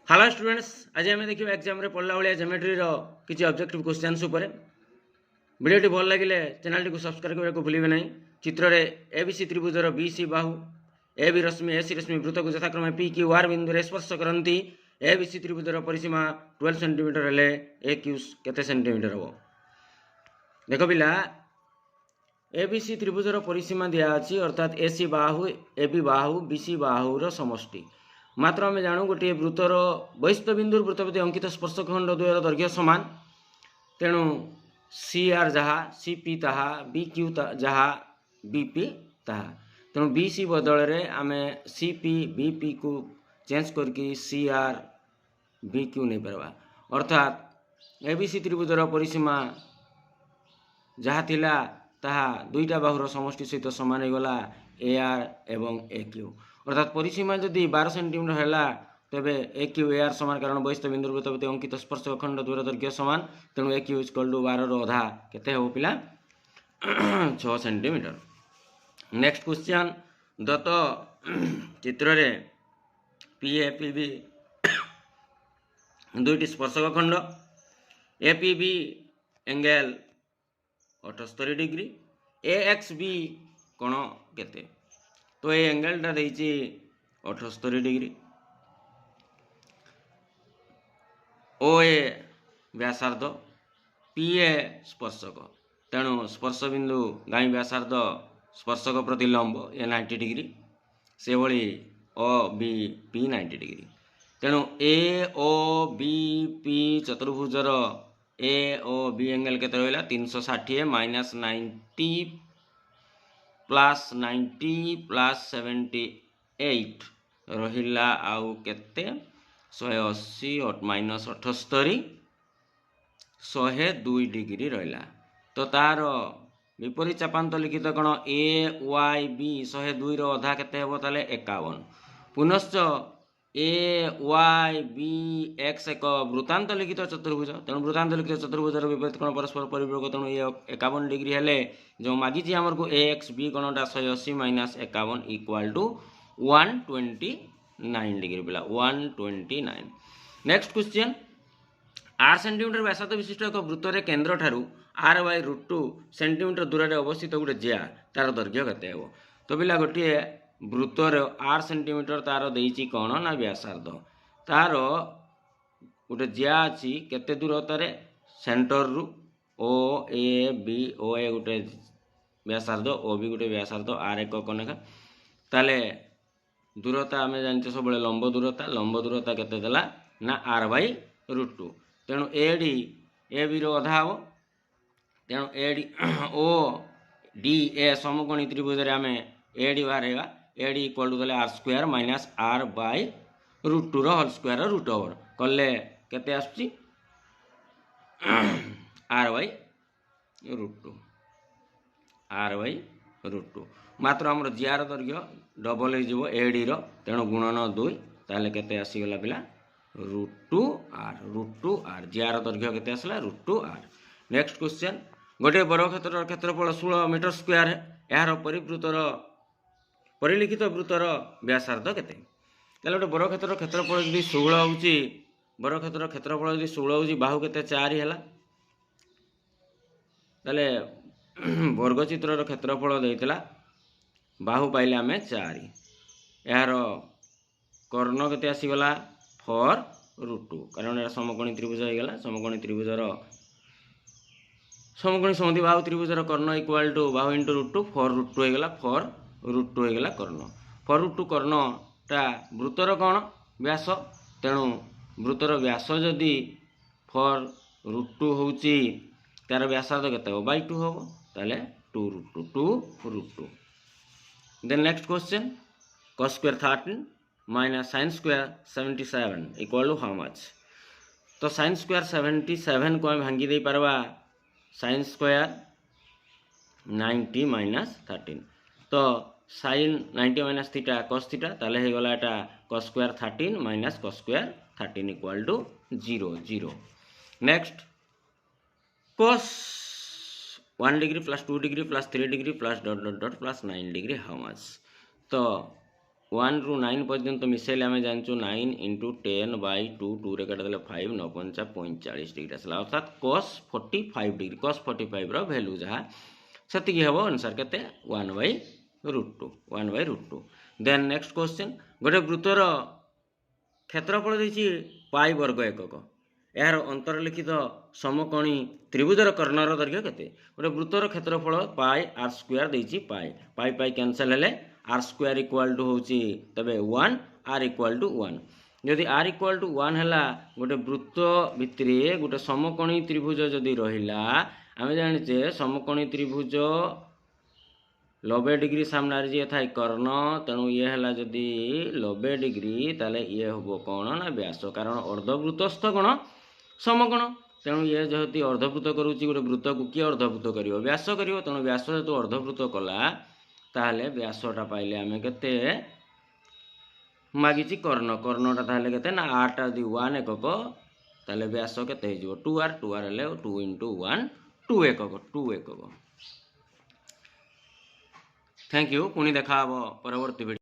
Hello students, आज आम देखा एग्जाम पढ़ला भाया ज्योमेट्री किसी ऑब्जेक्टिव क्वेश्चंस उपर वीडियो भल लगे चैनल को सब्सक्राइब करने को भूलिए ना। चित्र में ABC त्रिभुजर BC Bahu A B Rashmi AC रश्मि वृत्त को यथाक्रम पी क्यू आर बिंदु स्पर्श करती। एबीसी त्रिभुजर परिसीमा 12 सेंटीमीटर हेले ए क्यू केते सेंटीमीटर हम देख पिला। एबीसी त्रिभुजर परिसीमा दिया अच्छी अर्थात एसी बाहु एबी बाहु बीसी बाहुर समष्टि। मात्र आम जानू गोटे वृत्तर बहिस्थ बिंदु वृत्त प्रति अंकित स्पर्शखंड द्वयर दैर्घ्य सामान। तेणु सी आर जहाँ सी पी ताहा बी क्यू जहाँ बी पी ताहा। तेणु बी सी बदल में आम सी पी बी पी को चेंज करके सी आर बी क्यू नहीं पार्बा। अर्थात एबीसी त्रिभुजर परिसीमा जहाँ थिला ताहा दुईटा बाहुर समष्टि सहित सामान हो गला ए आर एवं ए क्यू। अर्थात परिसीमा जदि 12 सेंटीमीटर है तेरे ए क्यू ए आर सामान, कारण बहिस्थ बिंदु वृत्त प्रति अंकित स्पर्शखंड दूर दैर्घ्य सामान। तेणु ए क्यू इक्वल टू 12 अधा केते हो पिला 6 सेंटीमीटर। नेक्स्ट क्वेश्चन दत्त चित्र रे पी ए पी बी दुईटी स्पर्शखंड A P B angle 78 degree A X B कोण केते। तो ये एंगलटा देइछि 78 degree. O A व्यासार्ध P A स्पर्शक, तेणु स्पर्श बिंदु गाई व्यासार्ध स्पर्शक प्रति लंब ए 90 डिग्री से भली ओ बी पी 90 डिग्री। तेणु ए ओ बी पी चतुर्भुजर ए ओ बी एंगल केते रहिला 360 माइनस 90 प्लस 90 प्लस 78 रहिला आउ केते 180 माइनस 78 102 डिग्री रहिला। तो तार विपरीत चापांत लिखित कौन ए वाई बी 102 रो अधा केते हेबो ताले 51। पुनश्च ए वाई बी एक्स एक वृत्तांत लिखित चतुर्भुज। तेणु वृत्तांत लिखित चतुर्भुजर विपरीत कोण परस्पर परिपूरक। तेणु ये 51 डिग्री हेले जो मागिची आमर को ए एक्स बी कोणटा 180 माइनस 51 इक्वाल टू 129 डिग्री पिला 129। नेक्स्ट क्वेश्चन 8 सेंटीमीटर व्यासार्ध विशिष्ट एक वृत्त रे केंद्र ठारू आर बाय √2 सेंटीमीटर दूर में अवस्थित गोटे जिया तार दैर्घ्य केते हेबो। तो पिला गोटे वृत्तर 8 सेंटीमीटर तार देइछि कोण ना व्यासार्ध। तार गोटे जिया अच्छी केते दूरतार सेंटर रु ओ ए बी ओ ए गोटे व्यासार्ध ओ बी गोटे व्यासार्ध आर एक कनेका। ताले दूरता आम जानते सब लंब दूरता केते देला ना आर बाय √2। तेणु ए डी ए बी रो अधा हो। तेणु A D O D A समकोणी त्रिभुज रे आमे ए डी बाहरेगा ए डी इक्वल टू देले R square minus R by √2 रो होल स्क्वायर रूट ओवर कले केते आसुची आर बाय √2 आर बाय √2। मात्र हमर जिआर दैर्घ्य डबल हो जिवो ए डी रो। तेणु गुणन 2 ताले केते आसी गला पिला √2 आर जिआर दैर्घ्य केते आसला √2 आर। नेक्स्ट क्वेश्चन गोटे बरक्षेत्र क्षेत्रफल 16 मीटर स्क्वायर है। यार परिलिखित वृत्तर व्यासार्ध केते। ताले गोटे बरक्षेत्र क्षेत्रफल यदि 16 होउची बरक्षेत्र क्षेत्रफल यदि 16 होउची बाहु केते 4 हैला। ताले वर्गचित्रर क्षेत्रफल देइतला बाहु पाइले आमे 4। यार कर्ण केते आसी गला 4√2 कारण एरा समकोणी त्रिभुज हो गला। समकोणी त्रिभुजर समकोणी समद्वि बाहु त्रिभुजर कर्ण इक्वल टू बाहु इंटू √2 4√2 हो गला 4√2 हो गला कर्ण। 4√2 कर्णटा वृत्तर कौन व्यास। तेणु वृत्तर व्यास जदि 4√2 होउची तार व्यासार्ध केते हो बाय 2 होबो ताले 2√2। Then next question cos square 13 minus sin square 77 equal to how much. तो sin स्क्वायर 77 को भांगी दे पारबा sin स्क्वायर 90 माइनस 13। तो sin 90 माइनस थीटा cos थीटा ताले हे गला एटा cos square 13 minus cos square 13 equal to 0। Next cos 1 degree plus 2 degree plus 3 degree plus dot dot dot plus 9 degree how much. तो 1 ରୁ 9 पर्यंत मिसेले आम जानूँ 9 इंटू 10/2 2 रे काटिदेले 5 9 5 45 डिग्री आसला अर्थात cos 45 डिग्री cos 45 भैल्यू जहाँ से हम आंसर के 1/√2 देन नेक्स्ट क्वेश्चन गोटे वृत्तर क्षेत्रफल देती पाई वर्ग एकक यार अंतरलिखित समकोणी त्रिभुजर कर्णर दैर्घ्य केते गोटे वृत्तर क्षेत्रफल पाई आर स्क्वायर देती पाई पाई पाई कैंसल हेले आर स्क्वायर इक्वाल टू हूँ तबे 1 आर इक्वाल टू 1 जदि आर इक्वाल टू 1 है गोटे वृत्त भितर गोटे समकोणी त्रिभुज जदि रहा आम जाचे समकोणी त्रिभुज 90 डिग्री सामने जी था कर्ण तेणु ये है जदि 90 डिग्री ताले ये हम कौन ना व्यास कारण अर्धवृत्तस्थ कौन समकोण तेणु ये जदि अर्धवृत्त करुच्ची गोटे वृत्त को किए अर्धवृत्त कर व्यास कर तेणु व्यास जो अर्धवृत्त कला ताहले व्यासटा पाइले आम के मागिची कर्ण कर्णटा ताहले केते ना आरटा यदि 1 एकक ताहले व्यास केते हो 2r 2r हेले 2 × 1 2 एकक थैंक यू पुणी देखा परवर्ती वीडियो।